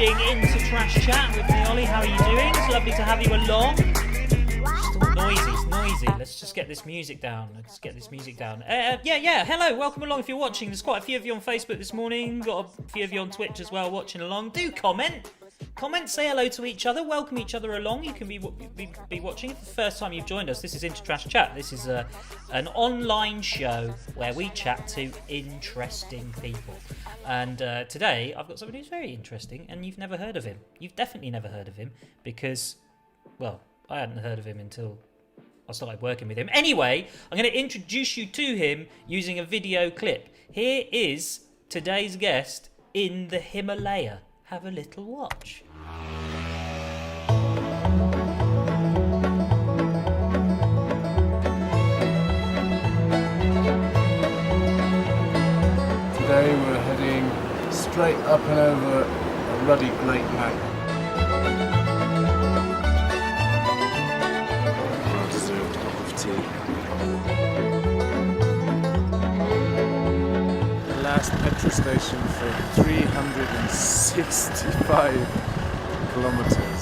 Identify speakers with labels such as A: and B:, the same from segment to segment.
A: watching InterTrash CHAT with me, Ollie. How are you doing? It's lovely to have you along. It's noisy. Let's just get this music down. Yeah. Hello, welcome along if you're watching. There's quite a few of you on Facebook this morning. Got a few of you on Twitch as well watching along. Do comment. Say hello to each other. Welcome each other along. You can be watching. If it's the first time you've joined us, this is InterTrash CHAT. This is an online show where we chat to interesting people. And today I've got somebody who's very interesting, and you've never heard of him. You've definitely never heard of him because, well, I hadn't heard of him until I started working with him. Anyway, I'm going to introduce you to him using a video clip. Here is today's guest in the Himalaya. Have a little watch.
B: Today we're heading straight up and over a ruddy Great Mountain. Well-deserved cup of tea. The last petrol station for 365 kilometres.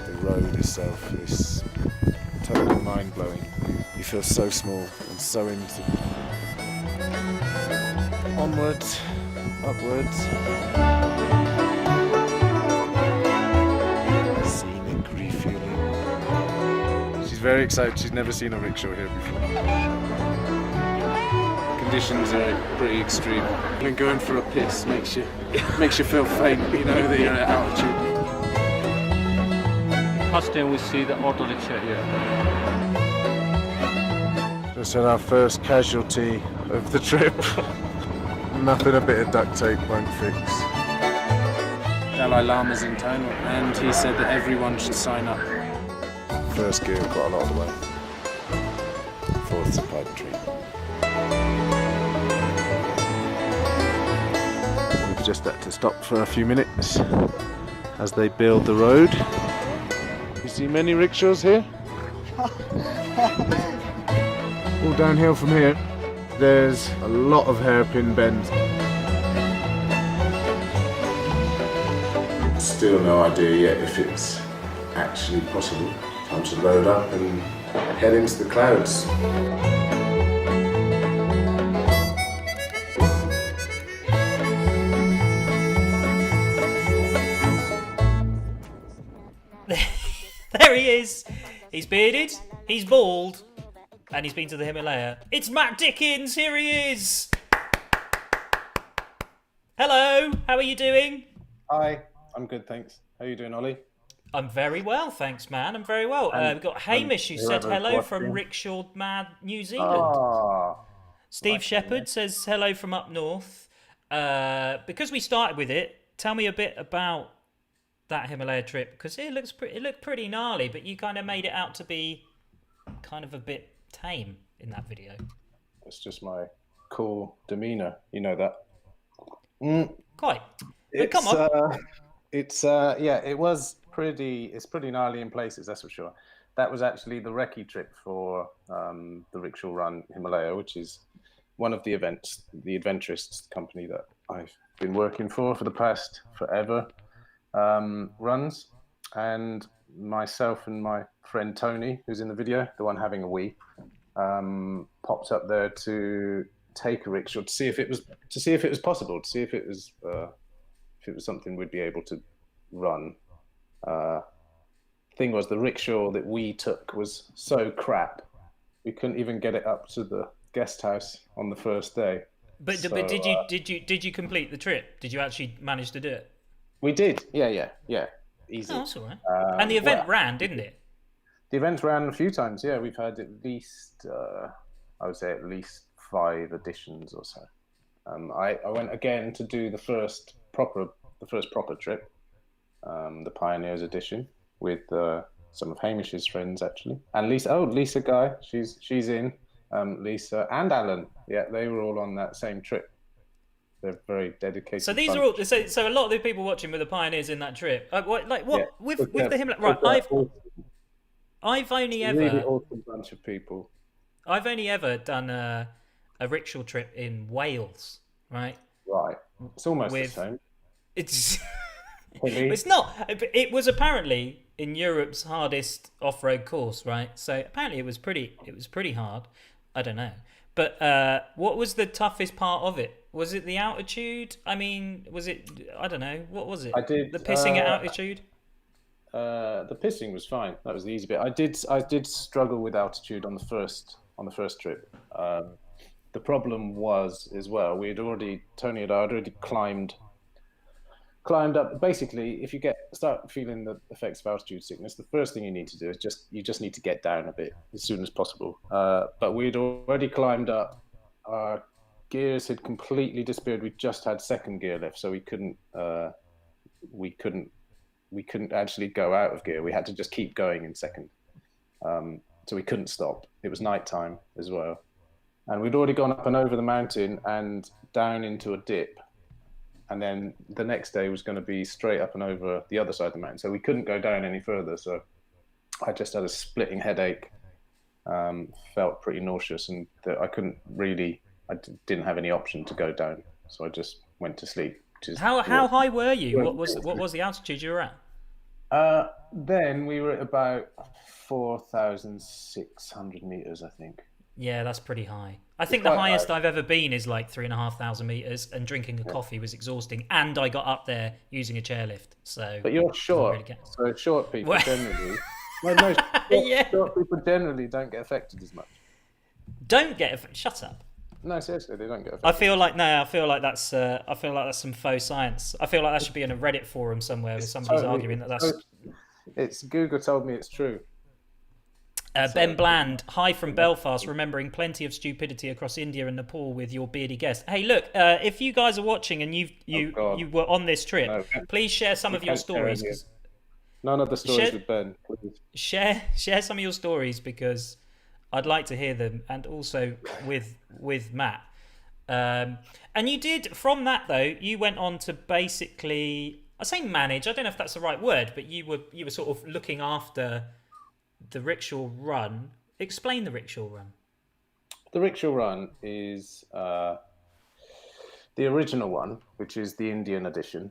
B: The road itself is totally mind-blowing. You feel so small and so empty. Onwards, upwards. Scenic refueling. She's very excited. She's never seen a rickshaw here before. Conditions are pretty extreme. And going for a piss makes you feel faint. You know that you're at altitude.
C: First time we see the auto rickshaw here.
B: Just had our first casualty of the trip. Nothing a bit of duct tape won't fix. Dalai Lama's in town and he said that everyone should sign up. First gear quite a lot of the way. Fourth's a pipe dream. We've just had to stop for a few minutes as they build the road. You see many rickshaws here? All downhill from here. There's a lot of hairpin bends. Still no idea yet if it's actually possible. Time to load up and head into the clouds.
A: There he is. He's bearded, he's bald, and he's been to the Himalaya. It's Matt Dickens. Here he is. Hello. How are you doing?
B: Hi. I'm good, thanks. How are you doing, Ollie?
A: I'm very well, thanks, man. I'm very well. We've got Hamish who said hello from Rickshaw Run, New Zealand.
B: Ah,
A: Steve Shepherd says hello from up north. Because we started with it, tell me a bit about that Himalaya trip, because it looked pretty gnarly, but you kind of made it out to be kind of a bit tame in that video.
B: it's just my cool demeanour. You know that.
A: Quite. But come on.
B: It's pretty gnarly in places, that's for sure. That was actually the recce trip for the Rickshaw Run Himalaya, which is one of the events, the adventurist company that I've been working for the past forever, runs. And myself and my friend Tony, who's in the video, the one having a wee, popped up there to take a rickshaw to see if it was possible, to see if it was something we'd be able to run. Thing was, the rickshaw that we took was so crap, we couldn't even get it up to the guest house on the first day.
A: But did you complete the trip? Did you actually manage to do it?
B: We did. Yeah. Easy.
A: Oh, that's all right. And the event ran, didn't it?
B: The event ran a few times. Yeah, we've had at least, I would say, at least 5 editions or so. I went again to do the first proper trip, the Pioneers edition, with some of Hamish's friends actually, and Lisa Guy, she's in, Lisa and Alan, yeah, they were all on that same trip. They're very dedicated.
A: So these bunch. Are all. So a lot of the people watching were the pioneers in that trip. With the Himalaya. Right, I've only ever
B: really awesome bunch of people.
A: I've only ever done a rickshaw trip in Wales. Right.
B: Right. It's almost the same.
A: It's
B: Hilly.
A: it's not. It was apparently in Europe's hardest off-road course, right? So apparently it was pretty hard. I don't know. But what was the toughest part of it? Was it the altitude? I mean, was it? I don't know. What was it?
B: I did
A: The pissing at altitude.
B: the pissing was fine. That was the easy bit. I did struggle with altitude on the first trip. The problem was as well. Tony had already climbed up. Basically, if you start feeling the effects of altitude sickness, the first thing you need to do is just need to get down a bit as soon as possible. But we'd already climbed up. Our gears had completely disappeared. We just had second gear left, so we couldn't actually go out of gear. We had to just keep going in second. So we couldn't stop. It was nighttime as well, and we'd already gone up and over the mountain and down into a dip. And then the next day was going to be straight up and over the other side of the mountain. So we couldn't go down any further. So I just had a splitting headache, felt pretty nauseous, and I didn't have any option to go down. So I just went to sleep.
A: How high were you? What was the altitude you were at?
B: Then we were at about 4,600 meters, I think.
A: Yeah, that's pretty high. I think the highest I've ever been is like 3,500 meters, and drinking a coffee was exhausting. And I got up there using a chairlift. So,
B: but you're short, so short people generally. Short people generally don't get affected as much.
A: Shut up.
B: No, seriously, they don't get affected.
A: I feel like that's some faux science. I feel like that should be in a Reddit forum somewhere where somebody's arguing that that's.
B: It's Google told me it's true.
A: Ben Bland, hi from Belfast, remembering plenty of stupidity across India and Nepal with your beardy guest. Hey, look, if you guys are watching and you were on this trip, please share some of your stories.
B: None of the stories with Ben, please.
A: Share some of your stories because I'd like to hear them, and also with Matt. And you did, from that though, you went on to basically, I say manage, I don't know if that's the right word, but you were sort of looking after the Rickshaw Run. Explain the Rickshaw Run.
B: The Rickshaw Run is the original one, which is the Indian edition,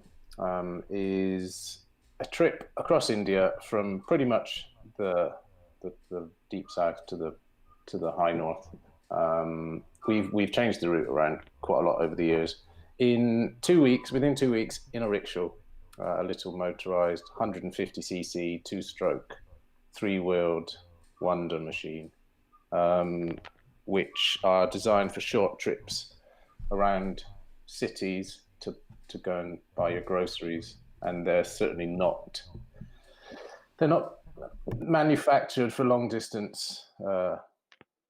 B: is a trip across India from pretty much the deep south to the high north. We've changed the route around quite a lot over the years. Within 2 weeks, in a rickshaw, a little motorized 150cc 2-stroke 3-wheeled wonder machine, which are designed for short trips around cities to go and buy your groceries. And they're not manufactured for long distance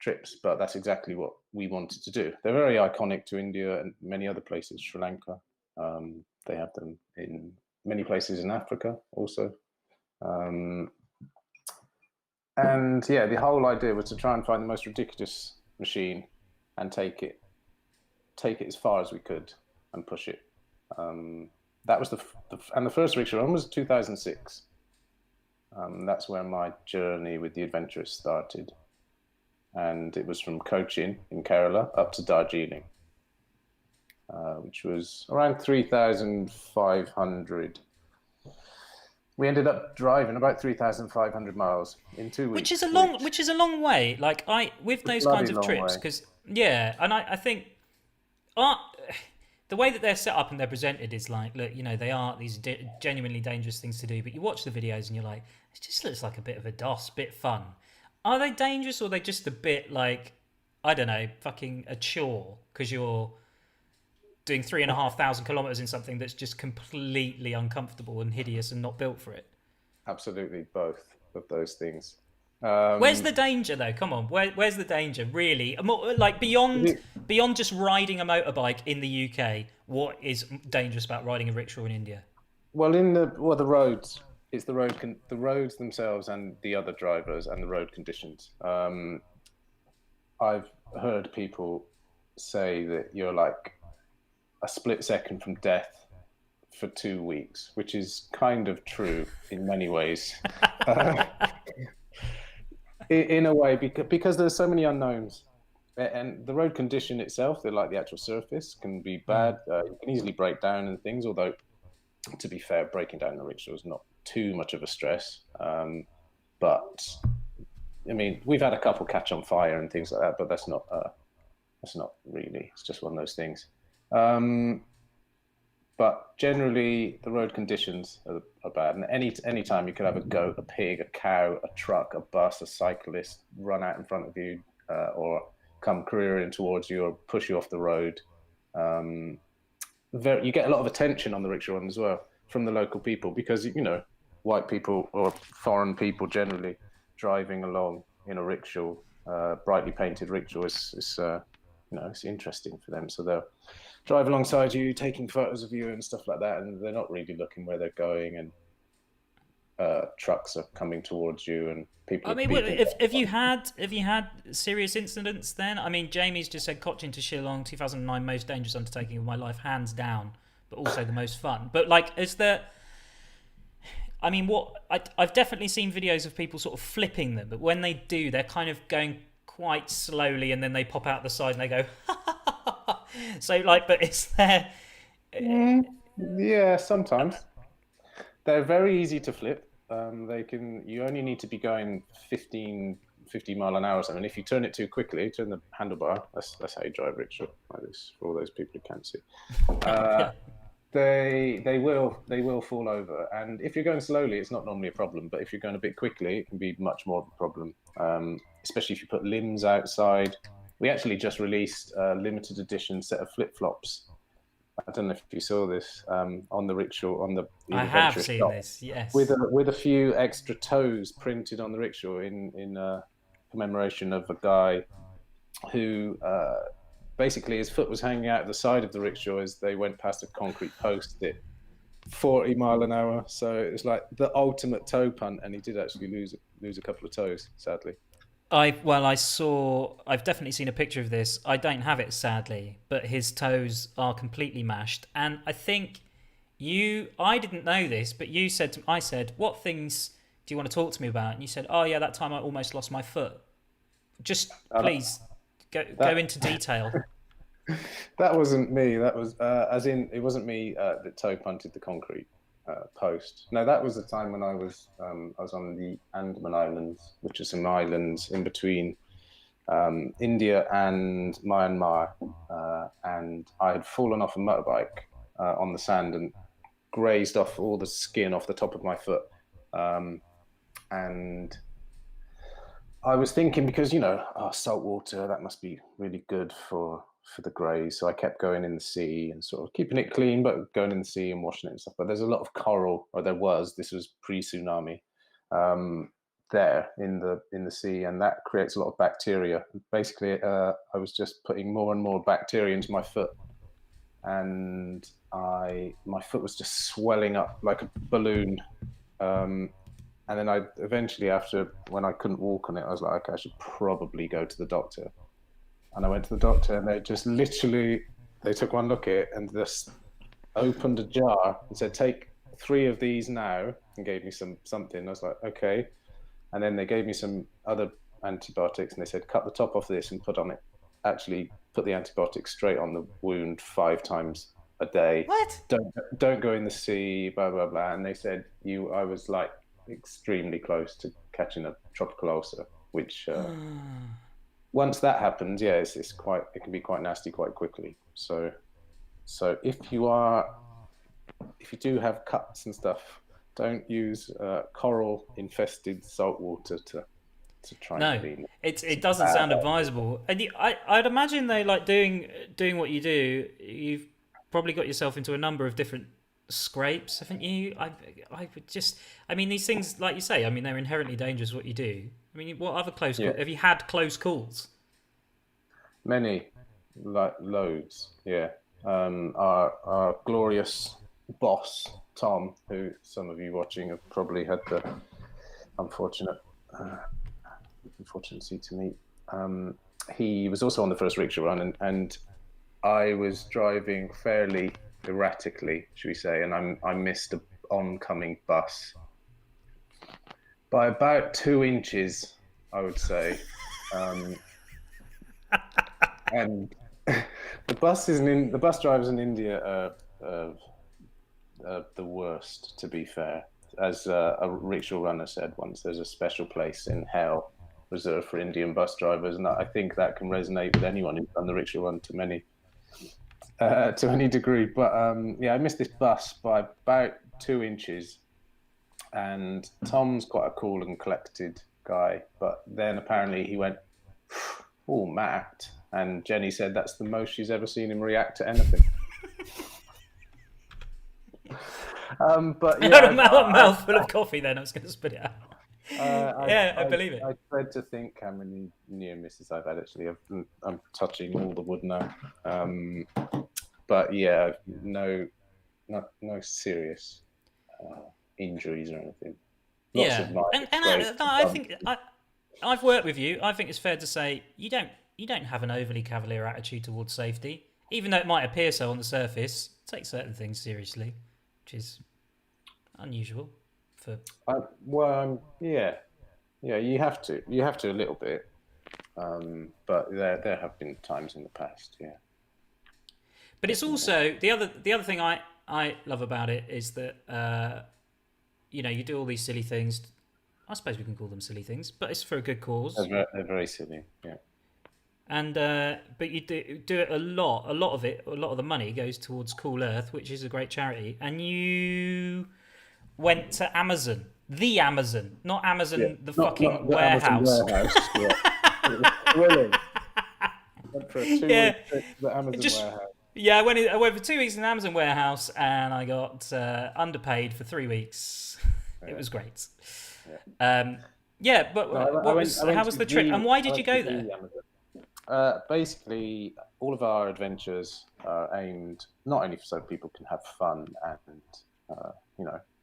B: trips, but that's exactly what we wanted to do. They're very iconic to India and many other places, Sri Lanka. They have them in many places in Africa also. And yeah, the whole idea was to try and find the most ridiculous machine and take it as far as we could and push it. That was the first Rickshaw Run was 2006. That's where my journey with the adventurous started, and it was from Cochin in Kerala up to Darjeeling, which was around 3,500. We ended up driving about 3,500 miles in 2 weeks.
A: Which is a long way. Like with those kinds of trips, because and I think the way that they're set up and they're presented is like, look, they are these genuinely dangerous things to do, but you watch the videos and you're like, it just looks like a bit of a DOS, bit fun. Are they dangerous, or are they just a bit like, I don't know, fucking a chore because you're doing 3,500 kilometers in something that's just completely uncomfortable and hideous and not built for it?
B: Absolutely, both of those things.
A: Where's the danger, though? Come on, where's the danger, really? Like beyond just riding a motorbike in the UK, what is dangerous about riding a rickshaw in India?
B: Well, the roads. It's the roads themselves and the other drivers and the road conditions. I've heard people say that you're like a split second from death for 2 weeks, which is kind of true in many ways. In a way, because there's so many unknowns, and the road condition itself, like the actual surface, can be bad. You can easily break down and things. Although to be fair, breaking down the rickshaw is not too much of a stress. But I mean, we've had a couple catch on fire and things like that, but that's not really. It's just one of those things. But generally, the road conditions are bad. And any time you could have a goat, a pig, a cow, a truck, a bus, a cyclist run out in front of you, or come careering towards you, or push you off the road. You get a lot of attention on the rickshaw run as well from the local people, because white people or foreign people generally driving along in a rickshaw, brightly painted rickshaw, is it's interesting for them. So they'll drive alongside you, taking photos of you and stuff like that, and they're not really looking where they're going. And trucks are coming towards you, and people.
A: I mean, if you had serious incidents, then I mean, Jamie's just said Cochin to Shillong, 2009, most dangerous undertaking of my life, hands down, but also the most fun. But like, is there? I mean, I've definitely seen videos of people sort of flipping them, but when they do, they're kind of going quite slowly, and then they pop out the side and they go. So like, but is there?
B: Yeah, sometimes. They're very easy to flip. You only need to be going 50 mile an hour or something. If you turn it too quickly, turn the handlebar. That's how you drive rickshaw, like this, for all those people who can't see. They will fall over, and if you're going slowly, it's not normally a problem. But if you're going a bit quickly, it can be much more of a problem. Especially if you put limbs outside. We actually just released a limited edition set of flip flops. I don't know if you saw this on the rickshaw, on the.
A: I have seen this, yes.
B: With a few extra toes printed on the rickshaw in commemoration of a guy who basically his foot was hanging out of the side of the rickshaw as they went past a concrete post at 40 mile an hour. So it's like the ultimate toe punt, and he did actually lose a couple of toes, sadly.
A: I've definitely seen a picture of this. I don't have it, sadly, but his toes are completely mashed. And I think I didn't know this, but I said, what things do you want to talk to me about? And you said, oh yeah, that time I almost lost my foot. Just please go into detail.
B: That wasn't me. That was, it wasn't me that toe punted the concrete post. No, that was the time when I was on the Andaman Islands, which are some islands in between India and Myanmar, and I had fallen off a motorbike on the sand and grazed off all the skin off the top of my foot, and I was thinking, because salt water, that must be really good for the graze. So I kept going in the sea and sort of keeping it clean, but going in the sea and washing it and stuff. But there's a lot of coral, or there was. This was pre-tsunami. There in the sea, and that creates a lot of bacteria. Basically, I was just putting more and more bacteria into my foot, and my foot was just swelling up like a balloon. And then I eventually, when I couldn't walk on it, I was like, okay, I should probably go to the doctor. And I went to the doctor, and they just literally, they took one look at it and just opened a jar and said, take 3 of these now, and gave me something. I was like, okay. And then they gave me some other antibiotics, and they said, cut the top off this and put the antibiotics straight on the wound 5 times a day.
A: What?
B: Don't go in the sea, blah, blah, blah. And they said, I was like extremely close to catching a tropical ulcer, which once that happens, yeah, it can be quite nasty quite quickly. So if you do have cuts and stuff, don't use coral infested salt water to try and clean it.
A: It doesn't sound advisable. And I'd imagine though, like doing what you do, you've probably got yourself into a number of different scrapes, haven't you? I would just, I mean, these things, like you say, I mean, they're inherently dangerous what you do. I mean, what other close calls? Have you had close calls?
B: Many, like loads, yeah. Our glorious boss, Tom, who some of you watching have probably had the unfortunate to meet. He was also on the first rickshaw run, and I was driving fairly erratically, should we say, and I missed an oncoming bus by about 2 inches, I would say. And the bus drivers in India are the worst, to be fair. As a rickshaw runner said once, there's a special place in hell reserved for Indian bus drivers, and I think that can resonate with anyone who's done the rickshaw run to any degree. But I missed this bus by about 2 inches, and Tom's quite a cool and collected guy, but then apparently he went, "Oh, Matt," and Jenny said that's the most she's ever seen him react to anything. But
A: I had a mouthful of coffee then. I was going to spit it out. I believe it.
B: I dread to think how many near misses I've had. Actually, I'm touching all the wood now. But yeah, no serious injuries or anything. Lots of
A: I think I've worked with you. I think it's fair to say you don't have an overly cavalier attitude towards safety, even though it might appear so on the surface. Take certain things seriously, which is unusual for.
B: You have to a little bit, but there have been times in the past, yeah.
A: But it's also the other thing I love about it is that you do all these silly things. I suppose we can call them silly things, but it's for a good cause.
B: They're very silly, yeah.
A: And but you do it a lot of the money goes towards Cool Earth, which is a great charity. And you went to Amazon, not Amazon, the fucking warehouse.
B: Amazon warehouse. Yeah. Brilliant. Went for a 2 week trip to the Amazon warehouse.
A: Yeah, I went for 2 weeks in the Amazon warehouse, and I got underpaid for 3 weeks. Yeah. It was great. Yeah. How was the trip, and why did you go there?
B: Basically, all of our adventures are aimed not only so people can have fun and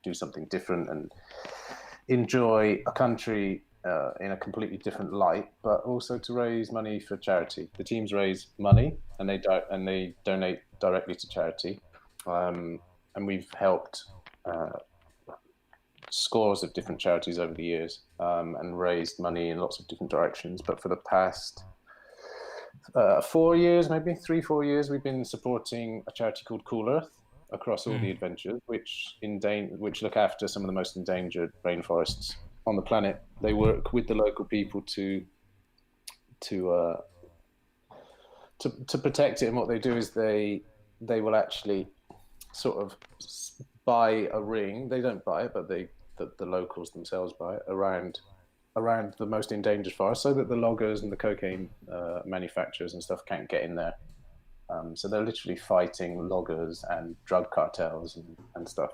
B: do something different and enjoy a country in a completely different light, but also to raise money for charity. The teams raise money and they donate directly to charity, and we've helped scores of different charities over the years and raised money in lots of different directions. But for the past 4 years, maybe 3-4 years, we've been supporting a charity called Cool Earth across all the adventures, which look after some of the most endangered rainforests on the planet. They work with the local people to protect it, and what they do is they will actually sort of buy a ring. They don't buy it, but the locals themselves buy it around the most endangered forest, so that the loggers and the cocaine manufacturers and stuff can't get in there. So they're literally fighting loggers and drug cartels and stuff.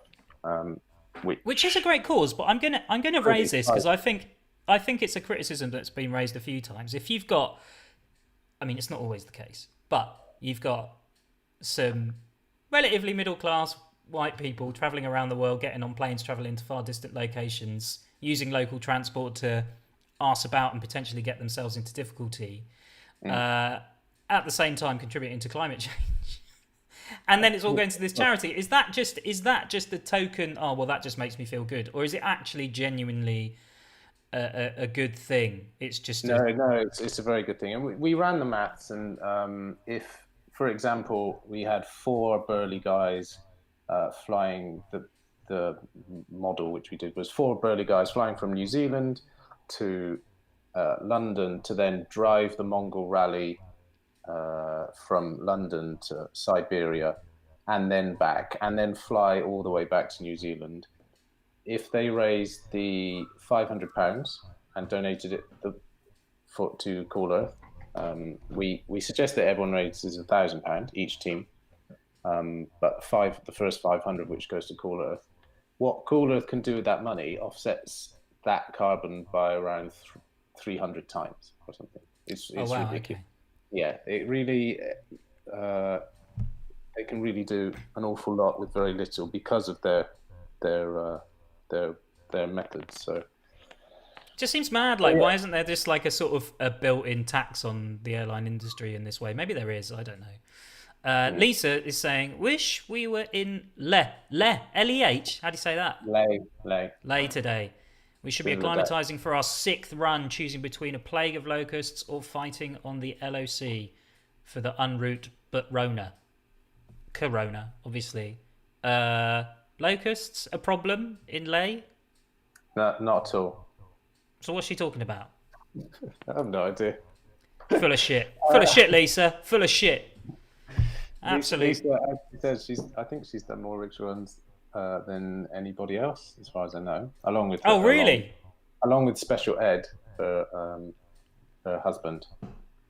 B: Which is
A: a great cause, but I'm gonna raise this because I think it's a criticism that's been raised a few times. If you've got, I mean, it's not always the case, but you've got some relatively middle class white people traveling around the world, getting on planes, traveling to far distant locations, using local transport to arse about and potentially get themselves into difficulty, at the same time contributing to climate change. And then it's all going to this charity. Is that just the token? Oh well, that just makes me feel good, or is it actually genuinely a good thing? It's just
B: it's a very good thing. And we ran the maths, and if, for example, we had 4 burly guys flying the model which we did was 4 burly guys flying from New Zealand to London to then drive the Mongol rally from London to Siberia and then back, and then fly all the way back to New Zealand. If they raised the £500 and donated it to Cool Earth, we suggest that everyone raises £1,000 each team, but the first 500 which goes to Cool Earth. What Cool Earth can do with that money offsets that carbon by around 300 times or something. It's ridiculous. Okay. Yeah, it really, they can really do an awful lot with very little because of their methods. So,
A: just seems mad. Like, why isn't there just like a sort of a built-in tax on the airline industry in this way? Maybe there is. I don't know. Lisa is saying, "Wish we were in Leh. How do you say that? Leh today. We should be acclimatizing for our 6th run, choosing between a plague of locusts or fighting on the LOC for the en route, but Corona, obviously. locusts a problem in Ley?
B: No, not at all.
A: So what's she talking about?
B: I have no idea.
A: Full of shit. Full of shit, Lisa. Full of shit. Absolutely.
B: Lisa, as she says, I think she's done more rickshaw runs than anybody else, as far as I know. Along with
A: Oh, really?
B: along with Special Ed, her husband.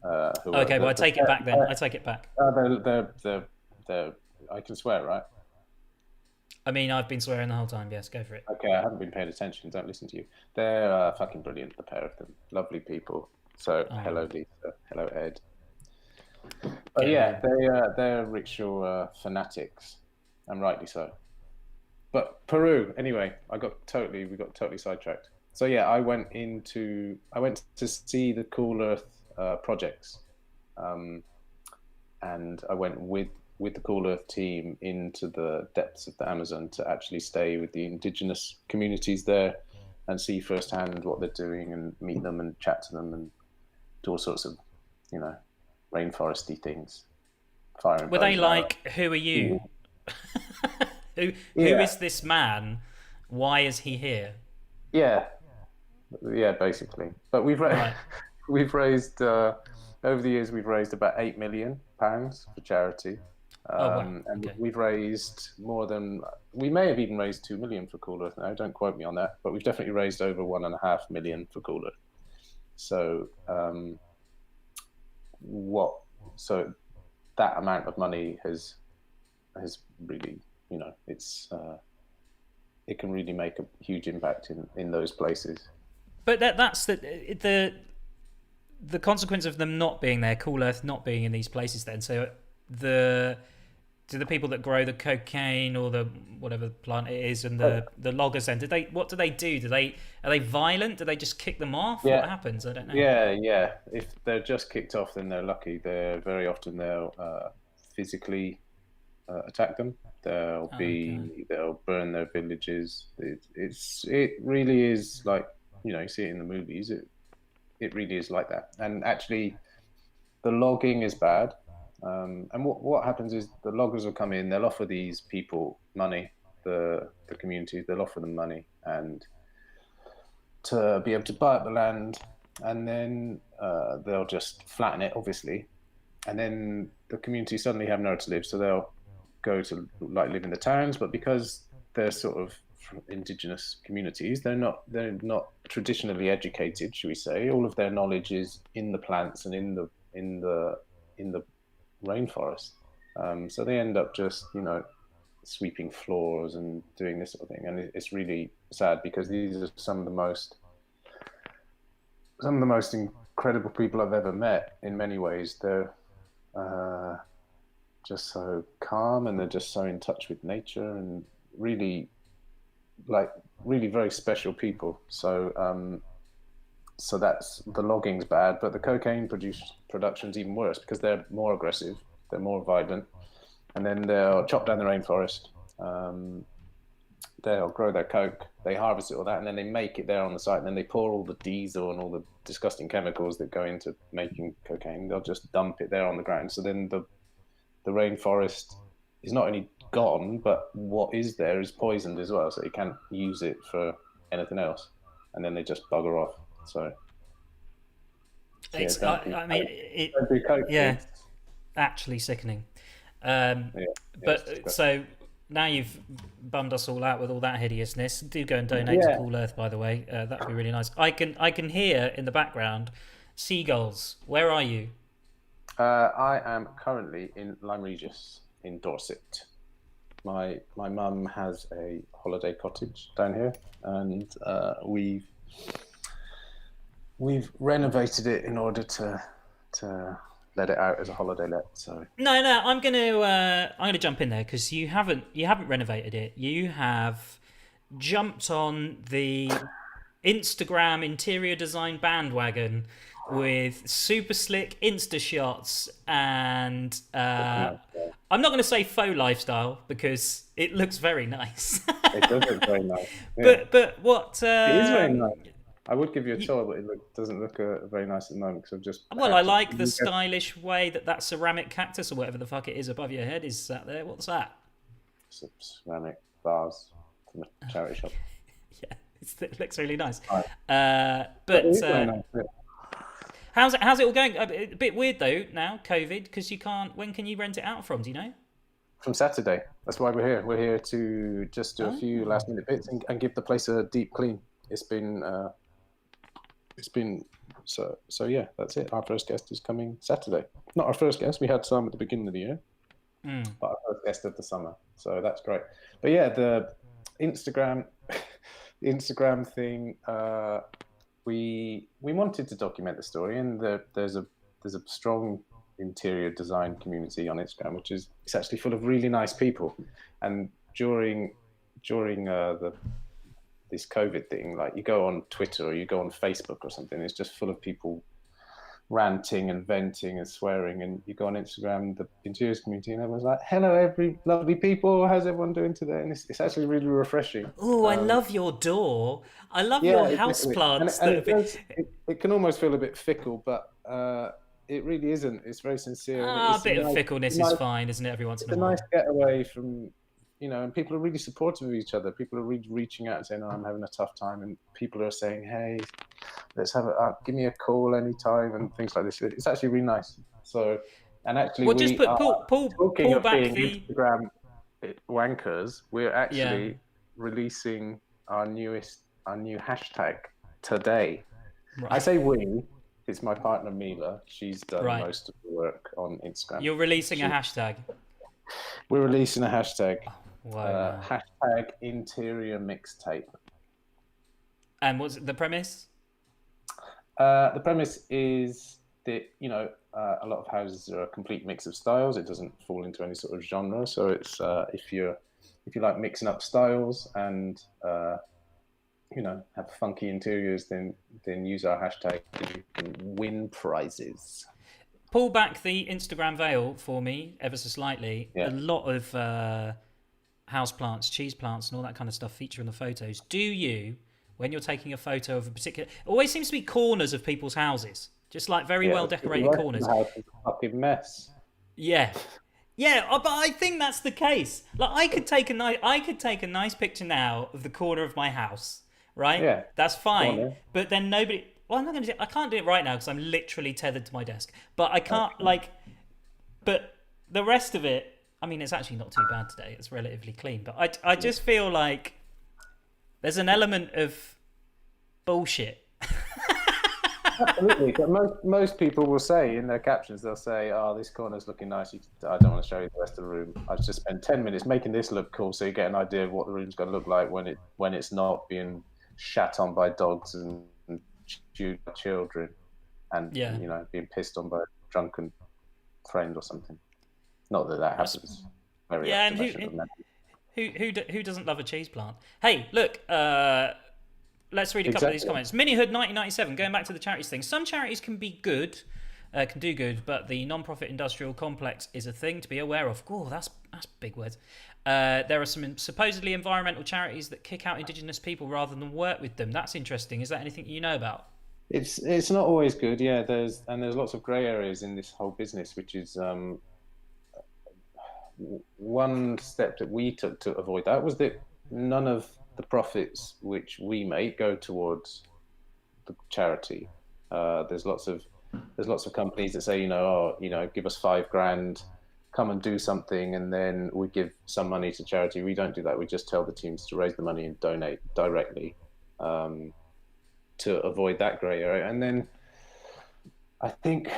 A: Okay, well, I take it back then. I take it back.
B: They're, I can swear, right?
A: I mean, I've been swearing the whole time. Yes, go for it.
B: Okay, I haven't been paying attention. Don't listen to you. They're fucking brilliant, the pair of them. Lovely people. So, hello, Lisa. Hello, Ed. But yeah, they're rickshaw fanatics, and rightly so. But Peru, anyway, we got totally sidetracked. So yeah, I went to see the Cool Earth projects, and I went with the Cool Earth team into the depths of the Amazon to actually stay with the indigenous communities there and see firsthand what they're doing and meet them and chat to them and do all sorts of, rainforesty things.
A: Were they like, who are you? Who is this man? Why is he here?
B: Yeah, basically. But we've raised over the years we've raised about £8 million for charity. And we've raised we may have even raised 2 million for Cool Earth now. Don't quote me on that, but we've definitely raised over 1.5 million for Cool Earth. So so that amount of money has really, it can really make a huge impact in those places.
A: But that's the consequence of them not being there, Cool Earth not being in these places then. So do the people that grow the cocaine or the whatever plant it is and the loggers then, what do they do? Are they violent? Do they just kick them off?
B: Yeah.
A: What happens? I don't know.
B: Yeah. If they're just kicked off, then they're lucky. Very often they'll physically attack them. They'll burn their villages. It really is like, you see it in the movies. It really is like that. And actually, the logging is bad. And what happens is the loggers will come in. They'll offer these people money, the communities. They'll offer them money and to be able to buy up the land, and then they'll just flatten it, obviously. And then the community suddenly have nowhere to live, so they'll go to live in the towns. But because they're sort of indigenous communities, they're not traditionally educated, should we say. All of their knowledge is in the plants and in the rainforest. So they end up just sweeping floors and doing this sort of thing, and it's really sad because these are some of the most incredible people I've ever met. In many ways, they're just so calm and they're just so in touch with nature and really very special people. So so that's, the logging's bad, but the cocaine production's even worse because they're more aggressive, they're more violent, and then they'll chop down the rainforest. They'll grow their coke, they harvest it, all that, and then they make it there on the site, and then they pour all the diesel and all the disgusting chemicals that go into making cocaine. They'll just dump it there on the ground. So then the rainforest is not only gone, but what is there is poisoned as well, so you can't use it for anything else, and then they just bugger off. So
A: it's actually sickening. So now you've bummed us all out with all that hideousness. Do go and donate to Cool Earth, by the way. That'd be really nice. I can hear in the background seagulls. Where are you?
B: I am currently in Lyme Regis in Dorset. My mum has a holiday cottage down here, and we've renovated it in order to let it out as a holiday let. So
A: no, I'm gonna jump in there because you haven't renovated it. You have jumped on the Instagram interior design bandwagon with super slick Insta shots and I'm not going to say faux lifestyle because it looks very nice.
B: It does look very nice. Yeah.
A: But what?
B: It is very nice. I would give you a tour, but it doesn't look very nice at the moment because I've just.
A: Well, I like the stylish way that ceramic cactus or whatever the fuck it is above your head is sat there. What's that?
B: Ceramic vase from a charity shop.
A: Yeah, it looks really nice.
B: Right.
A: But
B: It is very nice, yeah.
A: how's it all going? A bit weird though now, COVID, because you can't. When can you rent it out from? Do you know?
B: From Saturday. That's why we're here. We're here to just do a few last minute bits and give the place a deep clean. It's been so yeah, that's it. Our first guest is coming Saturday. Not our first guest. We had some at the beginning of the year, but our first guest of the summer. So that's great. But yeah, the Instagram thing. We wanted to document the story, and there's a strong interior design community on Instagram, which is it's actually full of really nice people. And during this COVID thing, like you go on Twitter or you go on Facebook or something, it's just full of people ranting and venting and swearing. And you go on Instagram, the interiors community, and everyone's like, "Hello, every lovely people. How's everyone doing today?" And it's actually really refreshing.
A: Oh, I love your door. I love your houseplants.
B: It can almost feel a bit fickle, but it really isn't. It's very sincere.
A: A bit of fickleness is fine, isn't it? Every once in a while.
B: It's a nice getaway from, and people are really supportive of each other. People are really reaching out and saying, "Oh, I'm having a tough time," and people are saying, "Hey, let's give me a call anytime," and things like this. It's actually really nice. So, and actually,
A: just pull back the
B: Instagram wankers. We're actually releasing our new hashtag today. Right. I say we. It's my partner Mila. She's done most of the work on Instagram.
A: You're releasing a hashtag.
B: We're releasing a hashtag.
A: Wow.
B: Hashtag interior mixtape.
A: And what's the premise?
B: The premise is that a lot of houses are a complete mix of styles. It doesn't fall into any sort of genre. So it's if you like mixing up styles and have funky interiors, then use our hashtag. You can win prizes.
A: Pull back the Instagram veil for me ever so slightly.
B: Yeah.
A: A lot of house plants, cheese plants, and all that kind of stuff feature in the photos. Do you, when you're taking a photo of a particular, it always seems to be corners of people's houses, just like very well decorated corners.
B: The house is a fucking mess.
A: Yeah. Yeah, but I think that's the case. Like I could take a nice picture now of the corner of my house, right?
B: Yeah,
A: that's fine. But then nobody. Well, I can't do it right now because I'm literally tethered to my desk. But I can't But the rest of it, I mean, it's actually not too bad today. It's relatively clean. But I just feel like there's an element of bullshit.
B: Absolutely. But most people will say in their captions, they'll say, "Oh, this corner's looking nice. I don't want to show you the rest of the room. I just spent 10 minutes making this look cool, so you get an idea of what the room's going to look like when it's not being shat on by dogs and chewed by children, and being pissed on by a drunken friend or something." Not that happens very often.
A: And who doesn't love a cheese plant? Hey, look. Let's read a couple of these comments. Minihood 1997, going back to the charities thing. Some charities can be good, can do good, but the non-profit industrial complex is a thing to be aware of. Oh, that's big words. There are some supposedly environmental charities that kick out Indigenous people rather than work with them. That's interesting. Is that anything you know about?
B: It's not always good. Yeah, there's lots of grey areas in this whole business, which is one step that we took to avoid that was that none of the profits which we make go towards the charity. There's lots of companies that say, give us $5,000, come and do something, and then we give some money to charity. We don't do that. We just tell the teams to raise the money and donate directly to avoid that grey area. And then I think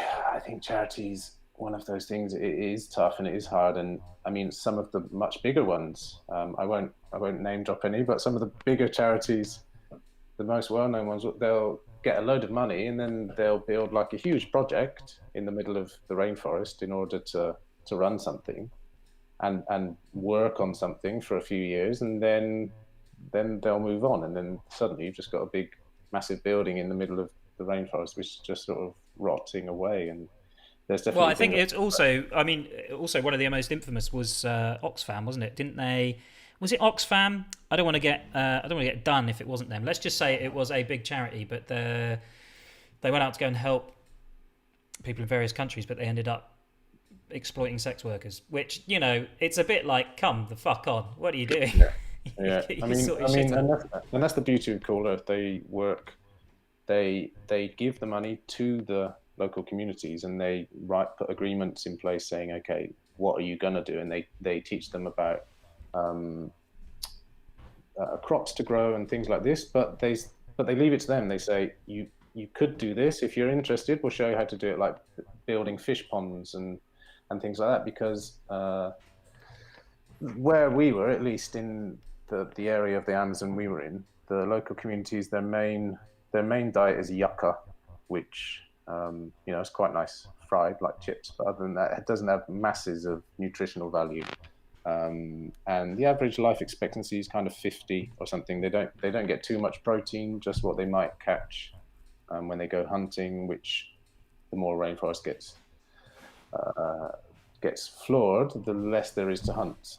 B: charities, one of those things, it is tough and it is hard. And I mean, some of the much bigger ones, I won't name drop any, but some of the bigger charities, the most well-known ones, they'll get a load of money and then they'll build like a huge project in the middle of the rainforest in order to run something and work on something for a few years, and then they'll move on, and then suddenly you've just got a big massive building in the middle of the rainforest which is just sort of rotting away. And there's definitely
A: I think it's also one of the most infamous was Oxfam, wasn't it? Didn't they? Was it Oxfam? I don't want to get done if it wasn't them. Let's just say it was a big charity, but they went out to go and help people in various countries, but they ended up exploiting sex workers, which, it's a bit like, come the fuck on. What are you doing?
B: Yeah,
A: You sort your shit out.
B: and that's the beauty of Cool Earth. They give the money to the local communities, and they put agreements in place saying, okay, what are you gonna do? And they teach them about crops to grow and things like this. But they leave it to them. They say you could do this if you're interested. We'll show you how to do it, like building fish ponds and things like that. Because where we were, at least in the area of the Amazon we were in, the local communities, their main diet is yucca, which is quite nice, fried like chips. But other than that, it doesn't have masses of nutritional value. And the average life expectancy is kind of 50 or something. They don't get too much protein, just what they might catch when they go hunting. Which the more rainforest gets floored, the less there is to hunt.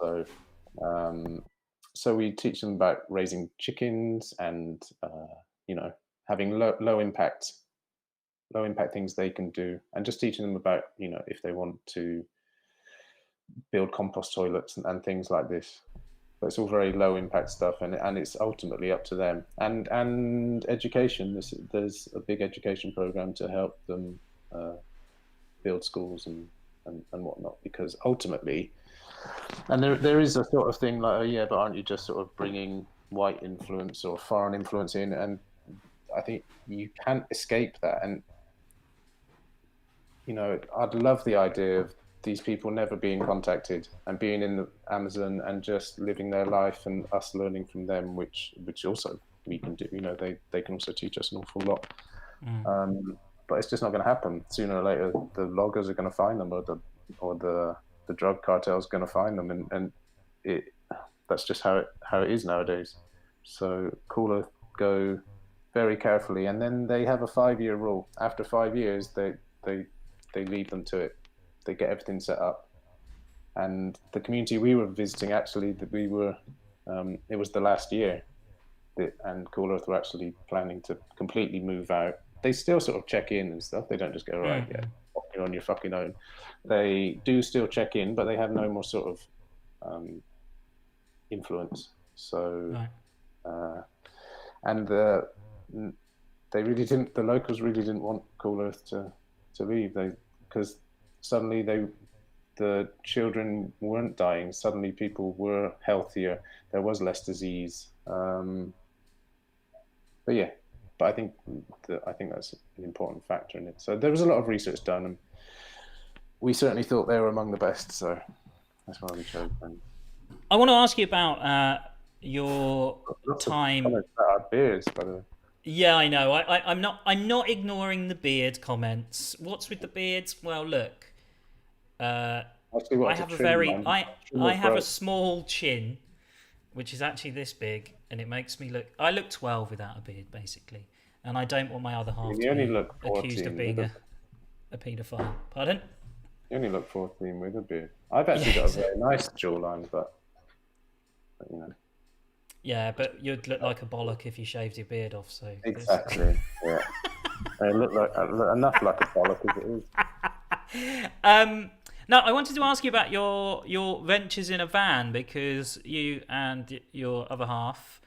B: So we teach them about raising chickens and having low impact things they can do, and just teaching them about if they want to build compost toilets and things like this. But it's all very low impact stuff, and it's ultimately up to them. And education. There's a big education program to help them build schools and whatnot, because ultimately, and there is a sort of thing like, oh yeah, but aren't you just sort of bringing white influence or foreign influence in? And I think you can't escape that. And I'd love the idea of these people never being contacted and being in the Amazon and just living their life, and us learning from them, which also we can do. They can also teach us an awful lot. But it's just not going to happen. Sooner or later, the loggers are going to find them, or the drug cartel is going to find them, and that's just how it is nowadays. So Cool Earth go very carefully, and then they have a 5-year rule. After 5 years, they leave them to it. They get everything set up. And the community we were visiting, actually, it was the last year, and Cool Earth were actually planning to completely move out. They still sort of check in and stuff. They don't just go, right, yeah, you're on your fucking own. They do still check in, but they have no more sort of influence. So, and they really didn't. The locals really didn't want Cool Earth to leave. Because suddenly the children weren't dying. Suddenly people were healthier. There was less disease. But I think that's an important factor in it. So there was a lot of research done, and we certainly thought they were among the best. So that's why we chose them.
A: I want to ask you about your time.
B: About our beards, by the way.
A: Yeah, I know. I'm not ignoring the beard comments. What's with the beards? Well, look. I have a small chin, which is actually this big, and it makes me look. I look 12 without a beard, basically, and I don't want my other half to be accused of being a paedophile. Pardon?
B: You only look 14 with a beard. I've actually got a very nice jawline, but
A: Yeah, but you'd look like a bollock if you shaved your beard off. So
B: exactly, yeah. I look enough like a bollock as it is.
A: Now, I wanted to ask you about your ventures in a van, because you and your other half,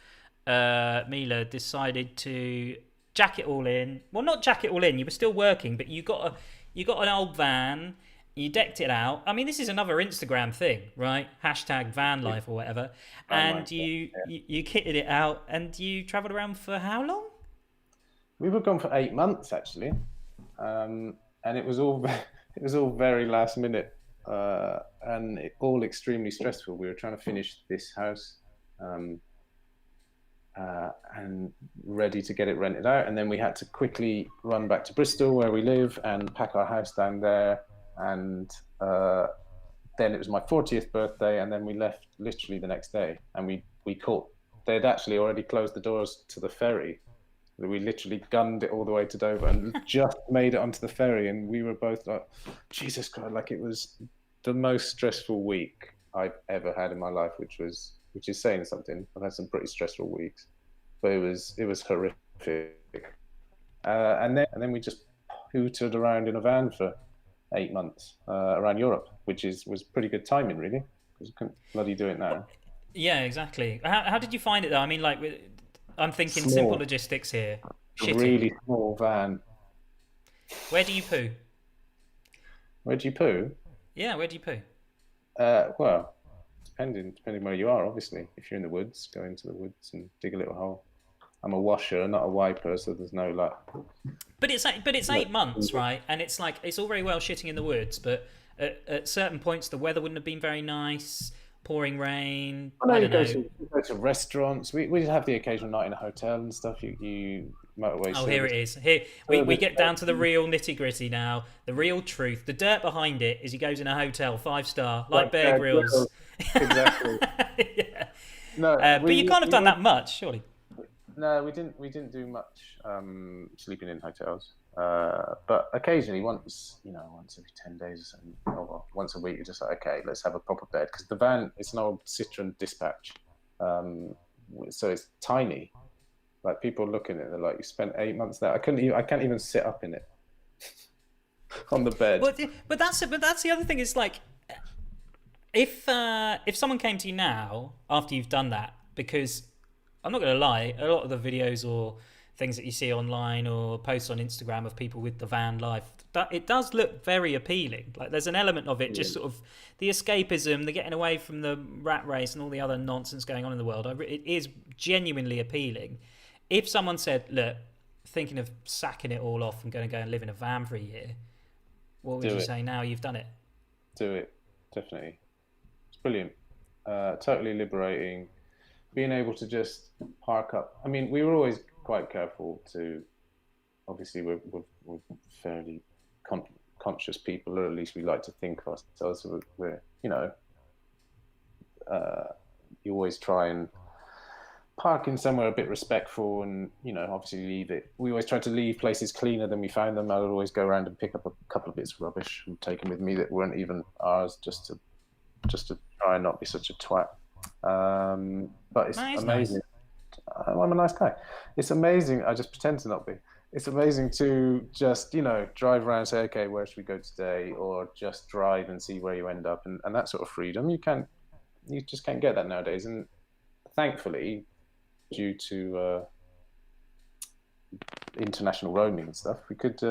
A: Mila, decided to jack it all in. Well, not jack it all in. You were still working, but you got an old van. You decked it out. I mean, this is another Instagram thing, right? Hashtag van life or whatever. And you kitted it out, and you travelled around for how long?
B: We were gone for 8 months, actually, and it was all very last minute, and all extremely stressful. We were trying to finish this house, and ready to get it rented out, and then we had to quickly run back to Bristol, where we live, and pack our house down there. And then it was my 40th birthday, and then we left literally the next day, and we caught. They'd actually already closed the doors to the ferry. We literally gunned it all the way to Dover and just made it onto the ferry, and we were both like, Jesus Christ, like it was the most stressful week I've ever had in my life, which is saying something. I've had some pretty stressful weeks, but it was horrific. And then we just hootered around in a van for 8 months around Europe, which was pretty good timing, really, because we couldn't bloody do it now.
A: Yeah, exactly. How did you find it though? I mean, like, I'm thinking simple
B: Small,
A: logistics here.
B: a
A: Shitting.
B: really small van.
A: Where do you poo?
B: Where do you poo?
A: Yeah, where do you poo?
B: Well, depending where you are, obviously. If you're in the woods, go into the woods and dig a little hole. I'm a washer, not a wiper, so there's no like.
A: But it's 8 months, right? And it's like it's all very well shitting in the woods, but at certain points the weather wouldn't have been very nice, pouring rain.
B: I know
A: I
B: you
A: don't
B: go
A: know.
B: to you go to restaurants. We have the occasional night in a hotel and stuff. You motorway
A: Oh, here
B: service.
A: it is. Here we get down to the real nitty gritty now. The real truth. The dirt behind it is he goes in a hotel, 5-star, like Bear Grylls.
B: Exactly.
A: Yeah.
B: No,
A: But you can't have done that much, surely.
B: No, we didn't. We didn't do much sleeping in hotels. But occasionally, once every 10 days or something, or well, once a week, you're just like, okay, let's have a proper bed because the van it's an old Citroen Dispatch, so it's tiny. Like people look at it, they're like, you spent 8 months there. I can't even sit up in it on the bed.
A: But that's the other thing is like if someone came to you now after you've done that, because I'm not going to lie, a lot of the videos or things that you see online or posts on Instagram of people with the van life, that it does look very appealing. Like there's an element of it, just sort of the escapism, the getting away from the rat race and all the other nonsense going on in the world. It is genuinely appealing. If someone said, "Look, thinking of sacking it all off and going to go and live in a van for a year," what would you say now you've done it?
B: Do it, definitely. It's brilliant. Totally liberating. Being able to just park up. I mean, we were always quite careful to. Obviously, we're fairly conscious people, or at least we like to think of ourselves. We're you always try and park in somewhere a bit respectful, and obviously leave it. We always try to leave places cleaner than we found them. I would always go around and pick up a couple of bits of rubbish and take them with me that weren't even ours, just to try and not be such a twat. But it's amazing. Nice. I'm a nice guy. It's amazing. I just pretend to not be. It's amazing to just drive around and say, okay, where should we go today, or just drive and see where you end up, and that sort of freedom. You just can't get that nowadays, and thankfully, due to international roaming and stuff, we could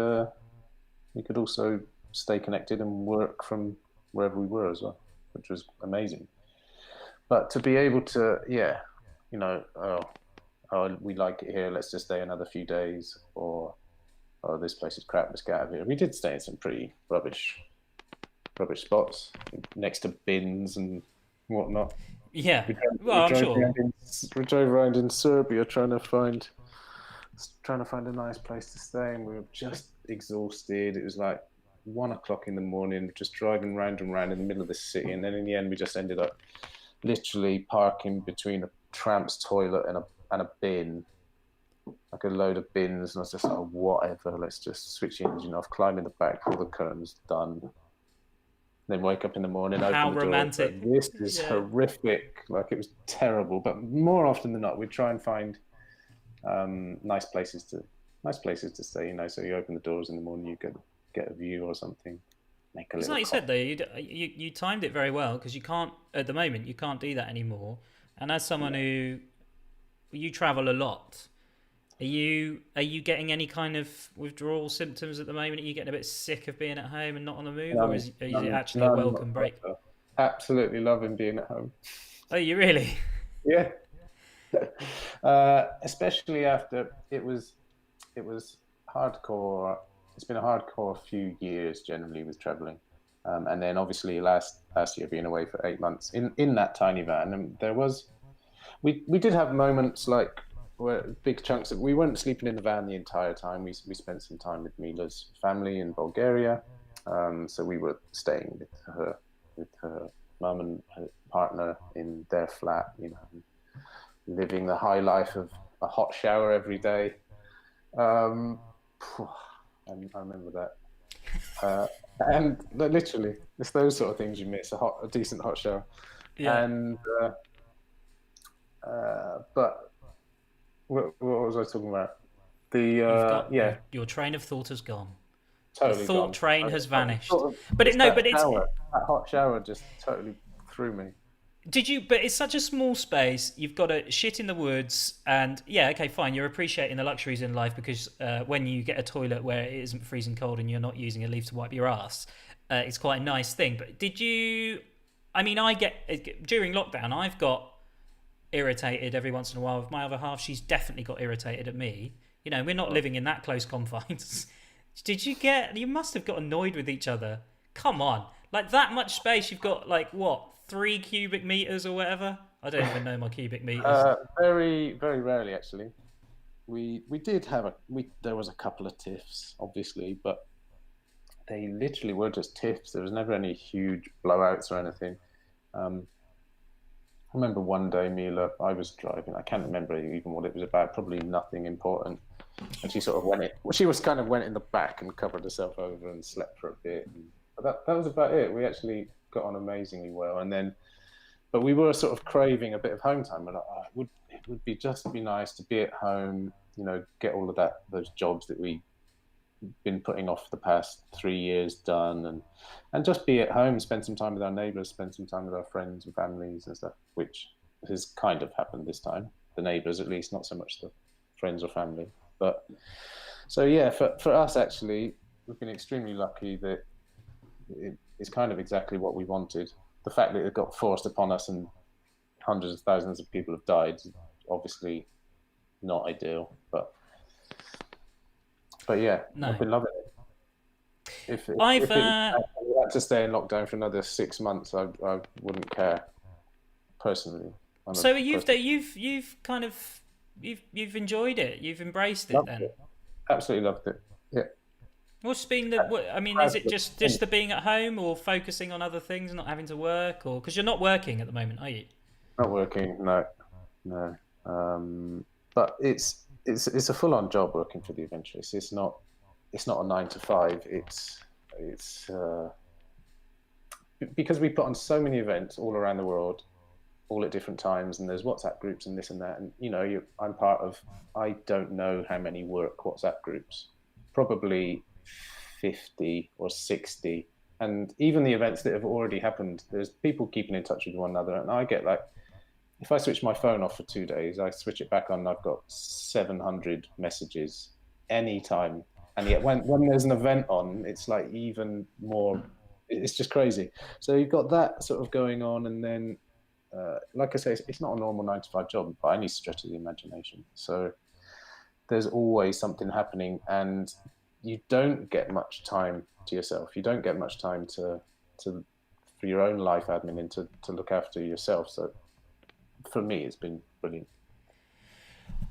B: also stay connected and work from wherever we were as well, which was amazing. But to be able to, we like it here, let's just stay another few days, or oh, this place is crap, let's get out of here. We did stay in some pretty rubbish spots next to bins and whatnot.
A: Yeah, I'm sure.
B: We drove around in Serbia trying to find a nice place to stay, and we were just exhausted. It was like 1 o'clock in the morning, just driving round and round in the middle of the city, and then in the end, we just ended up literally parking between a tramp's toilet and a bin, like a load of bins, and I was just like, oh, whatever, let's just switch the engine off, climb in the back, pull the curtains, done. Then wake up in the morning, open
A: How
B: the door.
A: romantic.
B: This is horrific. Like, it was terrible. But more often than not, we'd try and find nice places to stay. So you open the doors in the morning, you get a view or something.
A: It's like you said though, you timed it very well, because you can't at the moment you can't do that anymore. And as someone who you travel a lot, are you getting any kind of withdrawal symptoms at the moment? Are you getting a bit sick of being at home and not on the move, or is it actually a welcome break?
B: Absolutely loving being at home.
A: Oh, you really?
B: Yeah. Especially after it was hardcore. It's been a hardcore few years generally with traveling, and then obviously last year being away for 8 months in that tiny van, and we did have moments like where big chunks of we weren't sleeping in the van the entire time. We spent some time with Mila's family in Bulgaria, so we were staying with her mum and her partner in their flat, living the high life of a hot shower every day. I remember that. And literally, it's those sort of things you miss, a decent hot shower. Yeah. And but what was I talking about?
A: Your train of thought has gone.
B: Totally
A: the thought
B: gone.
A: train has vanished.
B: That hot shower just totally threw me.
A: Did you? But it's such a small space. You've got to shit in the woods, and yeah, okay, fine. You're appreciating the luxuries in life because when you get a toilet where it isn't freezing cold and you're not using a leaf to wipe your ass, it's quite a nice thing. But did you? I mean, I get during lockdown. I've got irritated every once in a while with my other half. She's definitely got irritated at me. You know, we're not living in that close confines. Did you get? You must have got annoyed with each other. Come on, like that much space. You've got like what? 3 cubic meters or whatever. I don't even know my cubic meters.
B: Very, very rarely actually. We did have there was a couple of tiffs, obviously, but they literally were just tiffs. There was never any huge blowouts or anything. I remember one day, Mila, I was driving. I can't remember even what it was about. Probably nothing important. And she sort of went in the back and covered herself over and slept for a bit. But that was about it. We actually got on amazingly well, but we were sort of craving a bit of home time. And it would be nice to be at home, you know, get all of those jobs that we've been putting off the past 3 years done, and just be at home, spend some time with our neighbours, spend some time with our friends and families and stuff, which has kind of happened this time. The neighbours, at least, not so much the friends or family. But so yeah, for us actually, we've been extremely lucky that it's kind of exactly what we wanted. The fact that it got forced upon us and hundreds of thousands of people have died is obviously not ideal, but yeah, no. I've been loving it. If we had to stay in lockdown for another 6 months, I wouldn't care personally.
A: So you've enjoyed it, you've embraced it, then?
B: Absolutely loved it. Yeah.
A: What's been is it just the being at home, or focusing on other things, not having to work, or because you're not working at the moment, are you?
B: Not working, no. But it's a full-on job working for the Adventurists. It's not a 9 to 5. It's because we put on so many events all around the world, all at different times, and there's WhatsApp groups and this and that, and you know, I'm part of, I don't know how many work WhatsApp groups, probably 50 or 60, and even the events that have already happened, there's people keeping in touch with one another, and I get like, if I switch my phone off for 2 days, I switch it back on, I've got 700 messages anytime, and yet when there's an event on, it's like even more, it's just crazy. So you've got that sort of going on, and then like I say, it's not a normal 9 to 5 job by any stretch of the imagination, so there's always something happening, and you don't get much time to yourself. You don't get much time to for your own life admin and to look after yourself. So for me, it's been brilliant.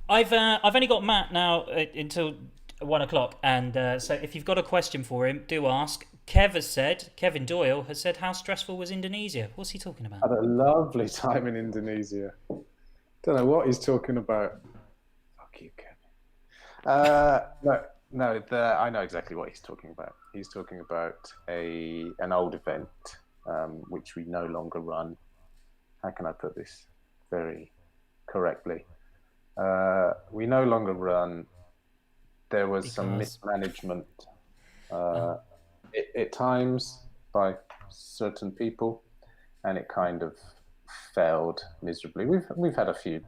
A: I've only got Matt now until 1 o'clock, and so if you've got a question for him, do ask. Kevin Doyle has said, how stressful was Indonesia? What's he talking about?
B: I had a lovely time in Indonesia. Don't know what he's talking about. Fuck you, Kevin. No, I know exactly what he's talking about. He's talking about an old event, which we no longer run. How can I put this very correctly? We no longer run. There was some mismanagement at times by certain people, and it kind of failed miserably. We've had a few.